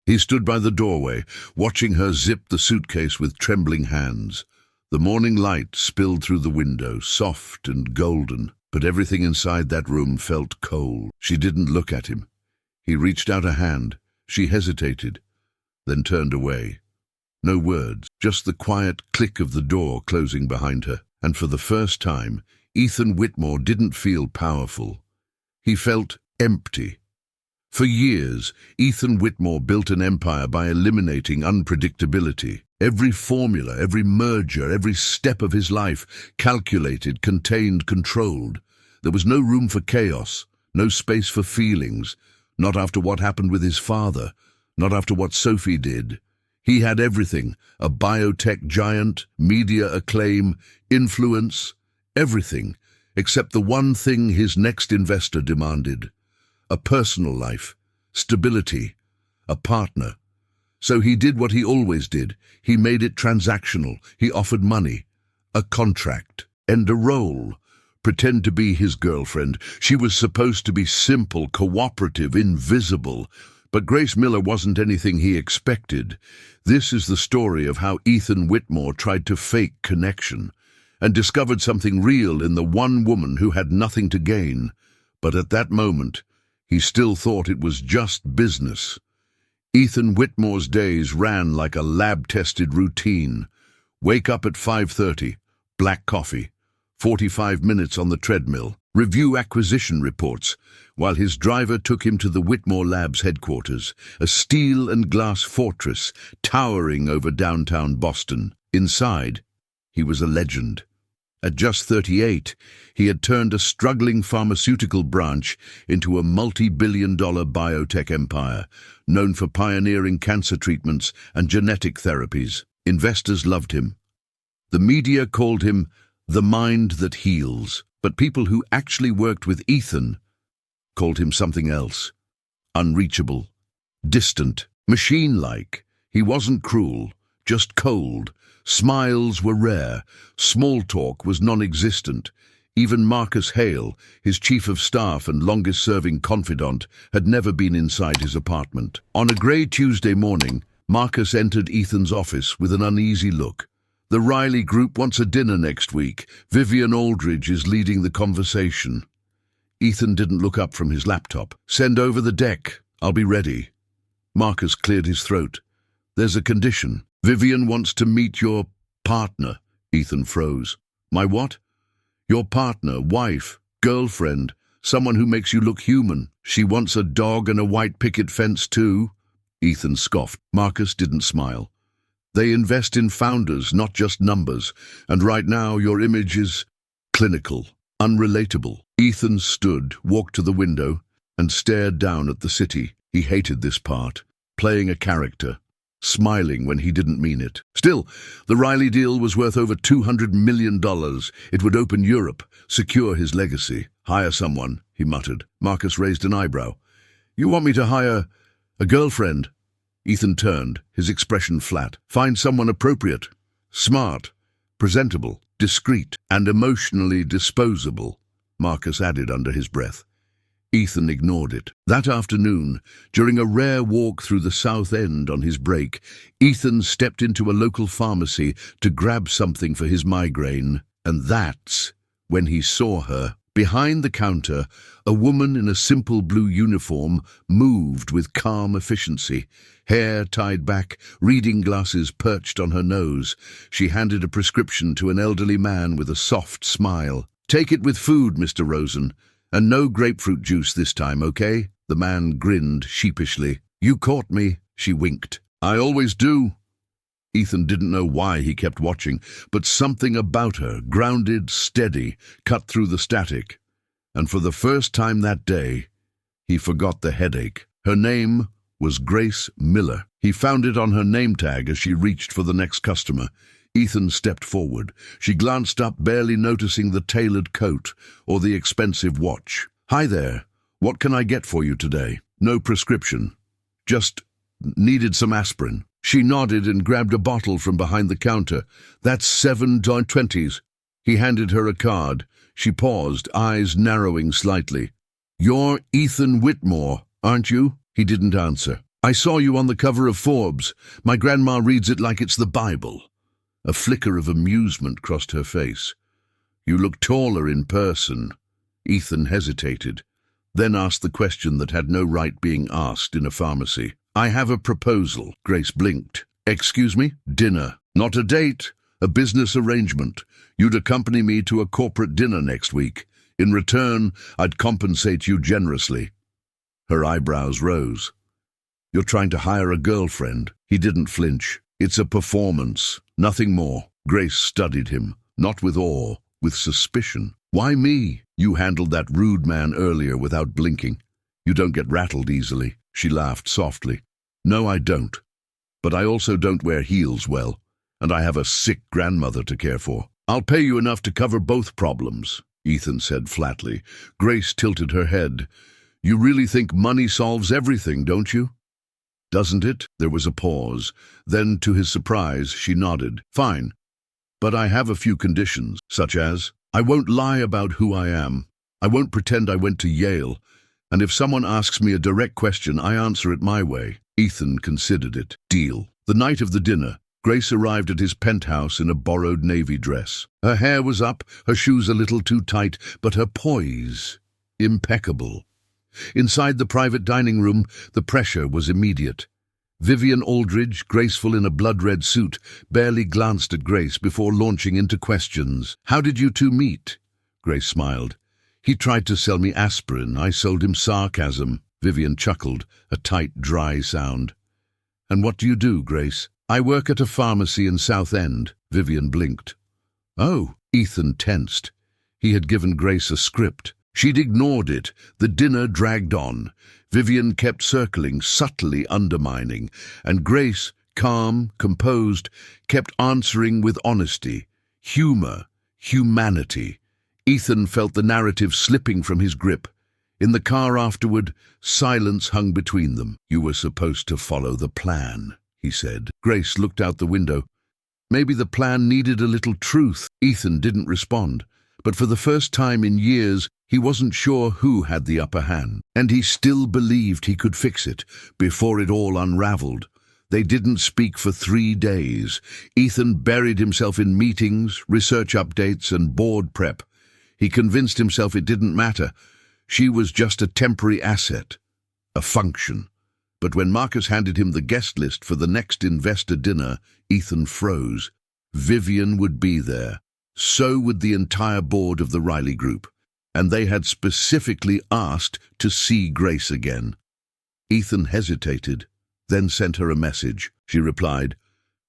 He stood by the doorway, watching her zip the suitcase with trembling hands. The morning light spilled through the window, soft and golden, but everything inside that room felt cold. She didn't look at him. He reached out a hand. She hesitated, then turned away. No words, just the quiet click of the door closing behind her. And for the first time, Ethan Whitmore didn't feel powerful. He felt empty. For years, Ethan Whitmore built an empire by eliminating unpredictability. Every formula, every merger, every step of his life, calculated, contained, controlled. There was no room for chaos, no space for feelings, not after what happened with his father, not after what Sophie did. He had everything, a biotech giant, media acclaim, influence, everything, except the one thing his next investor demanded: a personal life, stability, a partner. So he did what he always did. He made it transactional. He offered money, a contract, and a role. Pretend to be his girlfriend. She was supposed to be simple, cooperative, invisible. But Grace Miller wasn't anything he expected. This is the story of how Ethan Whitmore tried to fake connection and discovered something real in the one woman who had nothing to gain. But at that moment, he still thought it was just business. Ethan Whitmore's days ran like a lab-tested routine. Wake up at 5:30, black coffee, 45 minutes on the treadmill, review acquisition reports, while his driver took him to the Whitmore Labs headquarters, a steel and glass fortress towering over downtown Boston. Inside, he was a legend. At just 38, he had turned a struggling pharmaceutical branch into a multi-billion-dollar biotech empire, known for pioneering cancer treatments and genetic therapies. Investors loved him. The media called him the mind that heals, but people who actually worked with Ethan called him something else: unreachable, distant, machine-like. He wasn't cruel, just cold. Smiles were rare. Small talk was non-existent. Even Marcus Hale, his chief of staff and longest-serving confidant, had never been inside his apartment. On a grey Tuesday morning, Marcus entered Ethan's office with an uneasy look. "The Riley Group wants a dinner next week. Vivian Aldridge is leading the conversation." Ethan didn't look up from his laptop. "Send over the deck. I'll be ready." Marcus cleared his throat. "There's a condition. Vivian wants to meet your partner." Ethan froze. "My what?" "Your partner, wife, girlfriend, someone who makes you look human. She wants a dog and a white picket fence too." Ethan scoffed. Marcus didn't smile. "They invest in founders, not just numbers, and right now your image is clinical, unrelatable." Ethan stood, walked to the window, and stared down at the city. He hated this part, playing a character, smiling when he didn't mean it. Still, the Riley deal was worth over $200 million. It would open Europe, secure his legacy. "Hire someone," he muttered. Marcus raised an eyebrow. "You want me to hire a girlfriend?" Ethan turned, his expression flat. "Find someone appropriate, smart, presentable, discreet, and emotionally disposable," Marcus added under his breath. Ethan ignored it. That afternoon, during a rare walk through the South End on his break, Ethan stepped into a local pharmacy to grab something for his migraine. And that's when he saw her. Behind the counter, a woman in a simple blue uniform moved with calm efficiency. Hair tied back, reading glasses perched on her nose. She handed a prescription to an elderly man with a soft smile. "Take it with food, Mr. Rosen. And no grapefruit juice this time, okay?" The man grinned sheepishly. "You caught me," she winked. "I always do." Ethan didn't know why he kept watching, but something about her, grounded, steady, cut through the static. And for the first time that day, he forgot the headache. Her name was Grace Miller. He found it on her name tag as she reached for the next customer. Ethan stepped forward. She glanced up, barely noticing the tailored coat or the expensive watch. "Hi there. What can I get for you today?" "No prescription. Just needed some aspirin." She nodded and grabbed a bottle from behind the counter. "That's $7.20. He handed her a card. She paused, eyes narrowing slightly. "You're Ethan Whitmore, aren't you?" He didn't answer. I saw you on the cover of Forbes. My grandma reads it like it's the Bible. A flicker of amusement crossed her face. You look taller in person. Ethan hesitated, then asked the question that had no right being asked in a pharmacy. I have a proposal. Grace blinked. Excuse me? Dinner. Not a date. A business arrangement. You'd accompany me to a corporate dinner next week. In return, I'd compensate you generously. Her eyebrows rose. You're trying to hire a girlfriend. He didn't flinch. It's a performance, nothing more. Grace studied him, not with awe, with suspicion. Why me? You handled that rude man earlier without blinking. You don't get rattled easily. She laughed softly. No, I don't. But I also don't wear heels well, and I have a sick grandmother to care for. I'll pay you enough to cover both problems, Ethan said flatly. Grace tilted her head. You really think money solves everything, don't you? Doesn't it? There was a pause. Then, to his surprise, she nodded. Fine. But I have a few conditions, such as, I won't lie about who I am. I won't pretend I went to Yale. And if someone asks me a direct question, I answer it my way. Ethan considered it. Deal. The night of the dinner, Grace arrived at his penthouse in a borrowed navy dress. Her hair was up, her shoes a little too tight, but her poise impeccable. Inside the private dining room, the pressure was immediate. Vivian Aldridge, graceful in a blood-red suit, barely glanced at Grace before launching into questions. How did you two meet? Grace smiled. He tried to sell me aspirin. I sold him sarcasm. Vivian chuckled, a tight, dry sound. And what do you do, Grace? I work at a pharmacy in Southend. Vivian blinked. Oh, Ethan tensed. He had given Grace a script. She'd ignored it. The dinner dragged on. Vivian kept circling, subtly undermining, and Grace, calm, composed, kept answering with honesty, humor, humanity. Ethan felt the narrative slipping from his grip. In the car afterward, silence hung between them. You were supposed to follow the plan, he said. Grace looked out the window. Maybe the plan needed a little truth. Ethan didn't respond. But for the first time in years, he wasn't sure who had the upper hand. And he still believed he could fix it, before it all unraveled. They didn't speak for 3 days. Ethan buried himself in meetings, research updates, and board prep. He convinced himself it didn't matter. She was just a temporary asset, a function. But when Marcus handed him the guest list for the next investor dinner, Ethan froze. Vivian would be there. So would the entire board of the Riley Group, and they had specifically asked to see Grace again. Ethan hesitated, then sent her a message. She replied,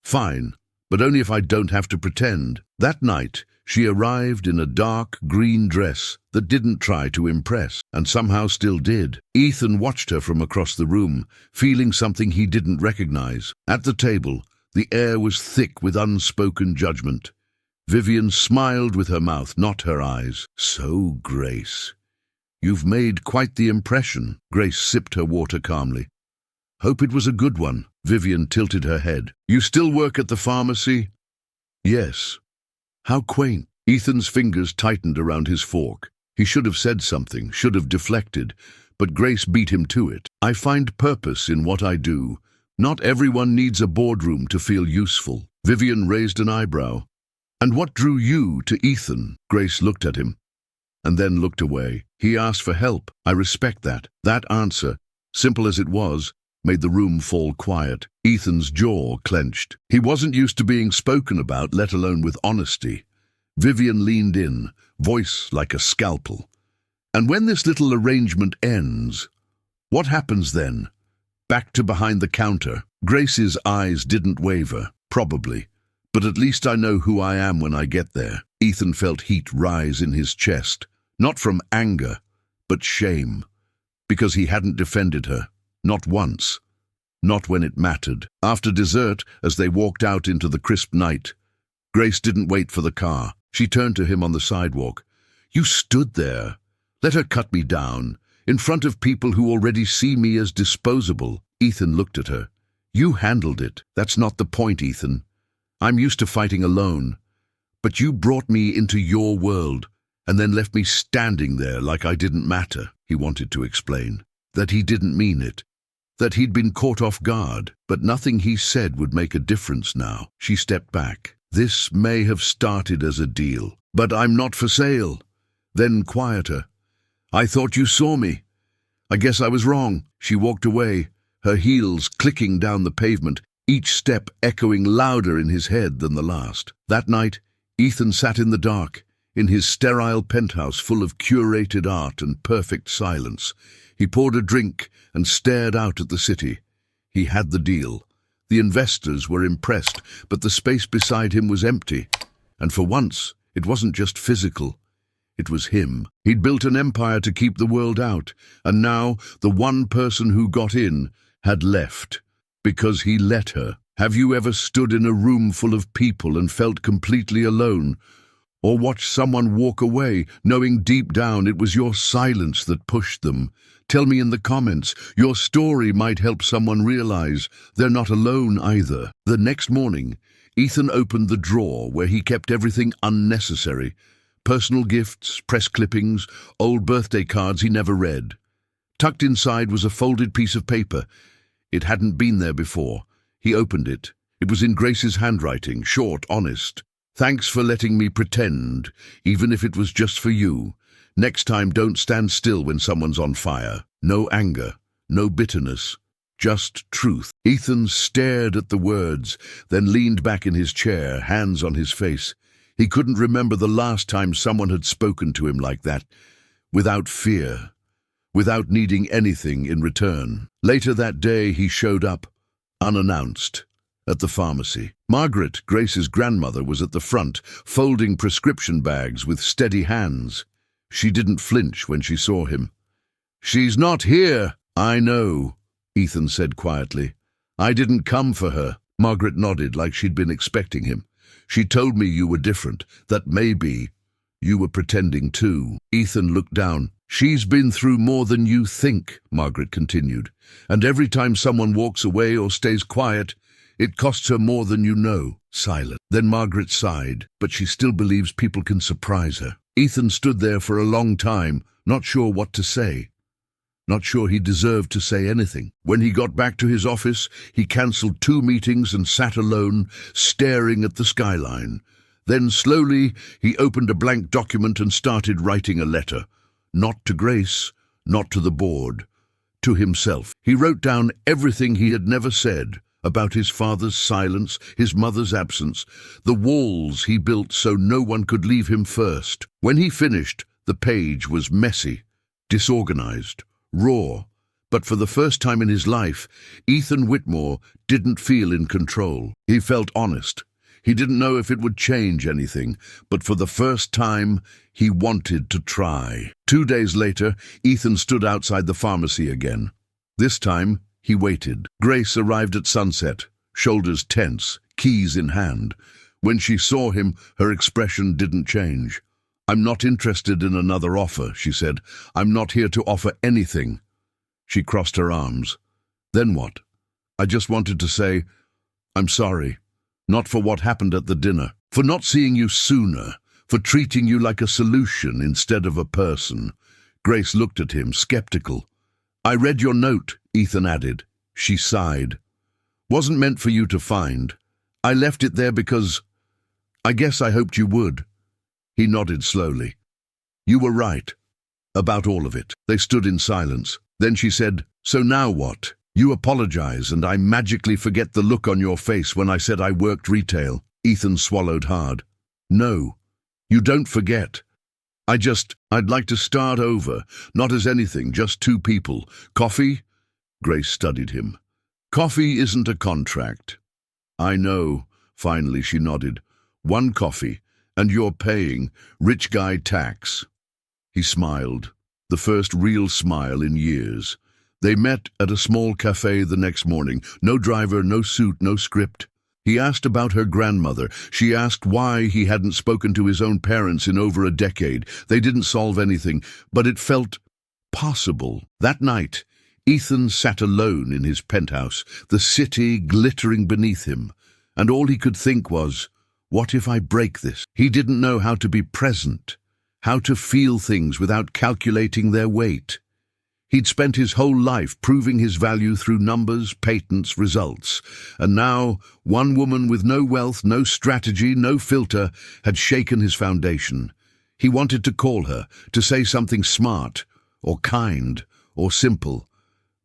Fine, but only if I don't have to pretend. That night, she arrived in a dark green dress that didn't try to impress, and somehow still did. Ethan watched her from across the room, feeling something he didn't recognize. At the table, the air was thick with unspoken judgment. Vivian smiled with her mouth, not her eyes. So, Grace, you've made quite the impression. Grace sipped her water calmly. Hope it was a good one. Vivian tilted her head. You still work at the pharmacy? Yes. How quaint. Ethan's fingers tightened around his fork. He should have said something, should have deflected, but Grace beat him to it. I find purpose in what I do. Not everyone needs a boardroom to feel useful. Vivian raised an eyebrow. And what drew you to Ethan? Grace looked at him, and then looked away. He asked for help. I respect that. That answer, simple as it was, made the room fall quiet. Ethan's jaw clenched. He wasn't used to being spoken about, let alone with honesty. Vivian leaned in, voice like a scalpel. And when this little arrangement ends, what happens then? Back to behind the counter. Grace's eyes didn't waver. Probably. But at least I know who I am when I get there. Ethan felt heat rise in his chest, not from anger, but shame, because he hadn't defended her, not once, not when it mattered. After dessert, as they walked out into the crisp night, Grace didn't wait for the car. She turned to him on the sidewalk. You stood there. Let her cut me down, in front of people who already see me as disposable. Ethan looked at her. You handled it. That's not the point, Ethan. I'm used to fighting alone, but you brought me into your world and then left me standing there like I didn't matter. He wanted to explain that he didn't mean it, that he'd been caught off guard, but nothing he said would make a difference now. She stepped back. This may have started as a deal, but I'm not for sale. Then quieter. I thought you saw me. I guess I was wrong. She walked away, her heels clicking down the pavement, each step echoing louder in his head than the last. That night, Ethan sat in the dark, in his sterile penthouse full of curated art and perfect silence. He poured a drink and stared out at the city. He had the deal. The investors were impressed, but the space beside him was empty. And for once, it wasn't just physical. It was him. He'd built an empire to keep the world out, and now the one person who got in had left, because he let her. Have you ever stood in a room full of people and felt completely alone? Or watched someone walk away, knowing deep down it was your silence that pushed them? Tell me in the comments. Your story might help someone realize they're not alone either. The next morning, Ethan opened the drawer where he kept everything unnecessary. Personal gifts, press clippings, old birthday cards he never read. Tucked inside was a folded piece of paper. It hadn't been there before. He opened it. It was in Grace's handwriting, short, honest. Thanks for letting me pretend, even if it was just for you. Next time, don't stand still when someone's on fire. No anger, no bitterness, just truth. Ethan stared at the words, then leaned back in his chair, hands on his face. He couldn't remember the last time someone had spoken to him like that, without fear, without needing anything in return. Later that day, he showed up, unannounced, at the pharmacy. Margaret, Grace's grandmother, was at the front, folding prescription bags with steady hands. She didn't flinch when she saw him. "She's not here." "I know," Ethan said quietly. "I didn't come for her." Margaret nodded like she'd been expecting him. "She told me you were different, that maybe you were pretending too." Ethan looked down. "She's been through more than you think," Margaret continued. "And every time someone walks away or stays quiet, it costs her more than you know." Silent. Then Margaret sighed, but she still believes people can surprise her. Ethan stood there for a long time, not sure what to say. Not sure he deserved to say anything. When he got back to his office, he cancelled 2 meetings and sat alone, staring at the skyline. Then slowly, he opened a blank document and started writing a letter. Not to Grace, not to the board, to himself. He wrote down everything he had never said about his father's silence, his mother's absence, the walls he built so no one could leave him first. When he finished, the page was messy, disorganized, raw. But for the first time in his life, Ethan Whitmore didn't feel in control. He felt honest. He didn't know if it would change anything, but for the first time, he wanted to try. 2 days later, Ethan stood outside the pharmacy again. This time, he waited. Grace arrived at sunset, shoulders tense, keys in hand. When she saw him, her expression didn't change. "I'm not interested in another offer," she said. "I'm not here to offer anything." She crossed her arms. "Then what?" "I just wanted to say, I'm sorry. Not for what happened at the dinner. For not seeing you sooner. For treating you like a solution instead of a person." Grace looked at him, skeptical. "I read your note," Ethan added. She sighed. "Wasn't meant for you to find. I left it there because I guess I hoped you would." He nodded slowly. "You were right. About all of it." They stood in silence. Then she said, "So now what? You apologize and I magically forget the look on your face when I said I worked retail." Ethan swallowed hard. "No, you don't forget. I'd like to start over, not as anything, just 2 people. Coffee?" Grace studied him. "Coffee isn't a contract." "I know," finally she nodded. "1 coffee, and you're paying rich guy tax." He smiled, the first real smile in years. They met at a small cafe the next morning. No driver, no suit, no script. He asked about her grandmother. She asked why he hadn't spoken to his own parents in over a decade. They didn't solve anything, but it felt possible. That night, Ethan sat alone in his penthouse, the city glittering beneath him, and all he could think was, what if I break this? He didn't know how to be present, how to feel things without calculating their weight. He'd spent his whole life proving his value through numbers, patents, results. And now, one woman with no wealth, no strategy, no filter, had shaken his foundation. He wanted to call her, to say something smart, or kind, or simple.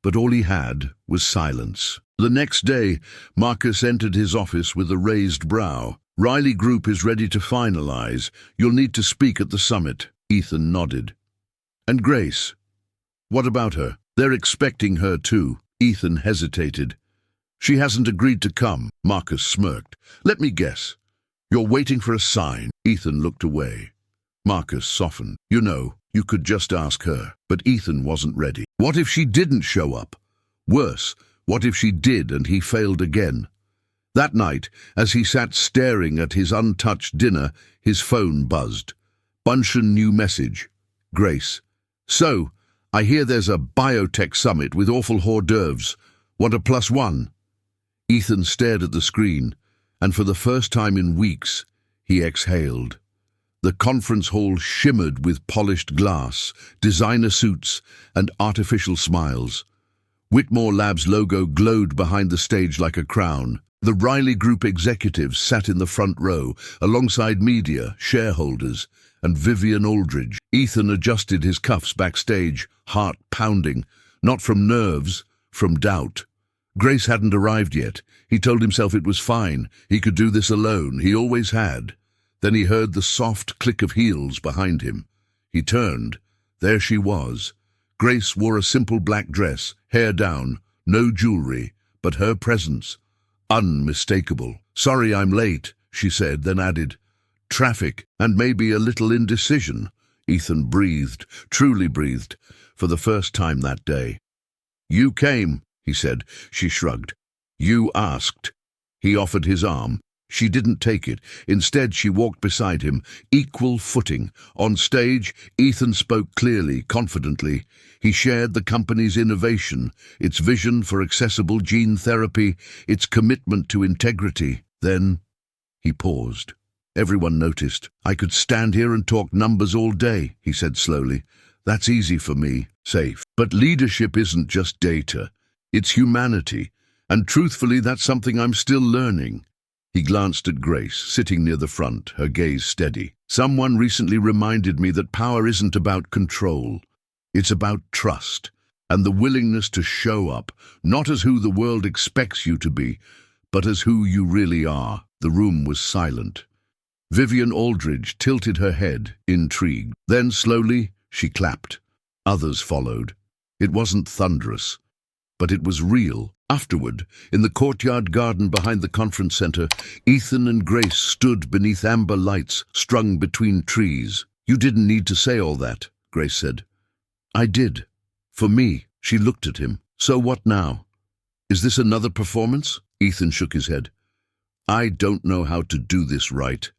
But all he had was silence. The next day, Marcus entered his office with a raised brow. "Riley Group is ready to finalize. You'll need to speak at the summit." Ethan nodded. "And Grace? What about her?" "They're expecting her too." Ethan hesitated. "She hasn't agreed to come." Marcus smirked. "Let me guess. You're waiting for a sign." Ethan looked away. Marcus softened. "You know, you could just ask her." But Ethan wasn't ready. What if she didn't show up? Worse, what if she did and he failed again? That night, as he sat staring at his untouched dinner, his phone buzzed. Bunchen new message. "Grace. So, I hear there's a biotech summit with awful hors d'oeuvres. Want a +1? Ethan stared at the screen, and for the first time in weeks, he exhaled. The conference hall shimmered with polished glass, designer suits, and artificial smiles. Whitmore Labs' logo glowed behind the stage like a crown. The Riley Group executives sat in the front row, alongside media, shareholders, and Vivian Aldridge. Ethan adjusted his cuffs backstage, heart pounding, not from nerves, from doubt. Grace hadn't arrived yet. He told himself it was fine. He could do this alone. He always had. Then he heard the soft click of heels behind him. He turned. There she was. Grace wore a simple black dress, hair down, no jewelry, but her presence, unmistakable. "Sorry I'm late," she said, then added, "Traffic, and maybe a little indecision." Ethan breathed, truly breathed, for the first time that day. "You came," he said. She shrugged. "You asked." He offered his arm. She didn't take it. Instead, she walked beside him, equal footing. On stage, Ethan spoke clearly, confidently. He shared the company's innovation, its vision for accessible gene therapy, its commitment to integrity. Then he paused. Everyone noticed. "I could stand here and talk numbers all day," he said slowly. "That's easy for me, safe. But leadership isn't just data. It's humanity. And truthfully, that's something I'm still learning." He glanced at Grace, sitting near the front, her gaze steady. "Someone recently reminded me that power isn't about control. It's about trust, and the willingness to show up, not as who the world expects you to be, but as who you really are." The room was silent. Vivian Aldridge tilted her head, intrigued. Then, slowly, she clapped. Others followed. It wasn't thunderous, but it was real. Afterward, in the courtyard garden behind the conference center, Ethan and Grace stood beneath amber lights strung between trees. "You didn't need to say all that," Grace said. "I did. For me." She looked at him. "So what now? Is this another performance?" Ethan shook his head. "I don't know how to do this right.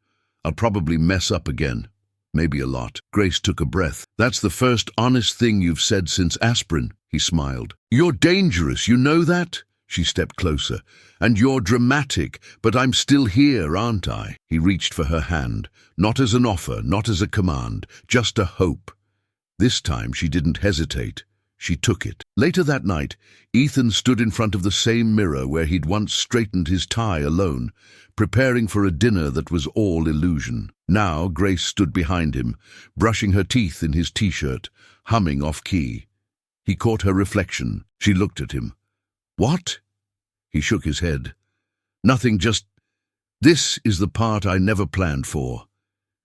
I'll probably mess up again. Maybe a lot." Grace took a breath. "That's the first honest thing you've said since aspirin." He smiled. "You're dangerous, you know that?" She stepped closer. "And you're dramatic, but I'm still here, aren't I?" He reached for her hand, not as an offer, not as a command, just a hope. This time she didn't hesitate. She took it. Later that night, Ethan stood in front of the same mirror where he'd once straightened his tie alone, preparing for a dinner that was all illusion. Now Grace stood behind him, brushing her teeth in his t-shirt, humming off-key. He caught her reflection. She looked at him. "What?" He shook his head. "Nothing, just... This is the part I never planned for."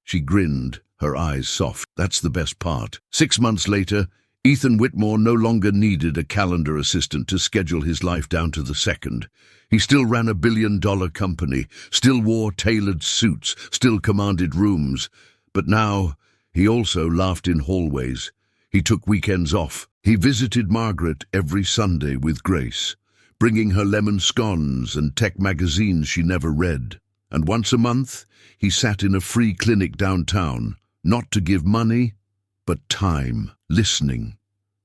She grinned, her eyes soft. "That's the best part." 6 months later, Ethan Whitmore no longer needed a calendar assistant to schedule his life down to the second. He still ran a billion-dollar company, still wore tailored suits, still commanded rooms. But now, he also laughed in hallways. He took weekends off. He visited Margaret every Sunday with Grace, bringing her lemon scones and tech magazines she never read. And once a month, he sat in a free clinic downtown, not to give money, but time, listening,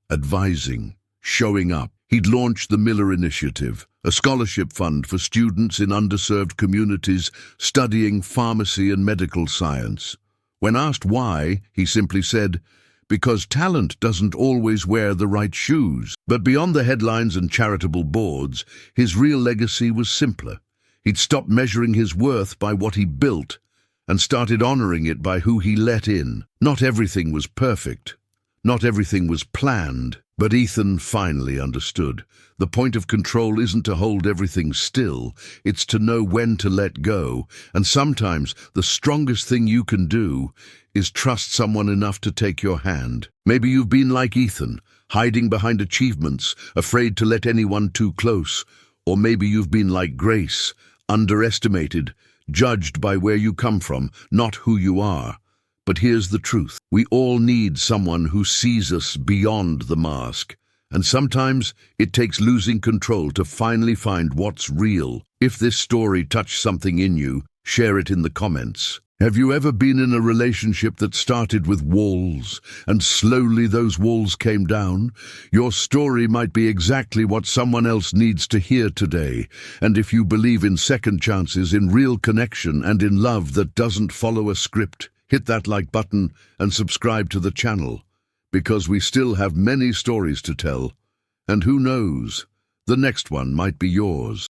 advising, showing up. He'd launched the Miller Initiative, a scholarship fund for students in underserved communities studying pharmacy and medical science. When asked why, he simply said, because talent doesn't always wear the right shoes. But beyond the headlines and charitable boards, his real legacy was simpler. He'd stopped measuring his worth by what he built and started honoring it by who he let in. Not everything was perfect. Not everything was planned. But Ethan finally understood. The point of control isn't to hold everything still. It's to know when to let go. And sometimes the strongest thing you can do is trust someone enough to take your hand. Maybe you've been like Ethan, hiding behind achievements, afraid to let anyone too close. Or maybe you've been like Grace, underestimated, judged by where you come from, not who you are. But here's the truth. We all need someone who sees us beyond the mask. And sometimes it takes losing control to finally find what's real. If this story touched something in you, share it in the comments. Have you ever been in a relationship that started with walls, and slowly those walls came down? Your story might be exactly what someone else needs to hear today. And if you believe in second chances, in real connection, and in love that doesn't follow a script, hit that like button and subscribe to the channel, because we still have many stories to tell. And who knows, the next one might be yours.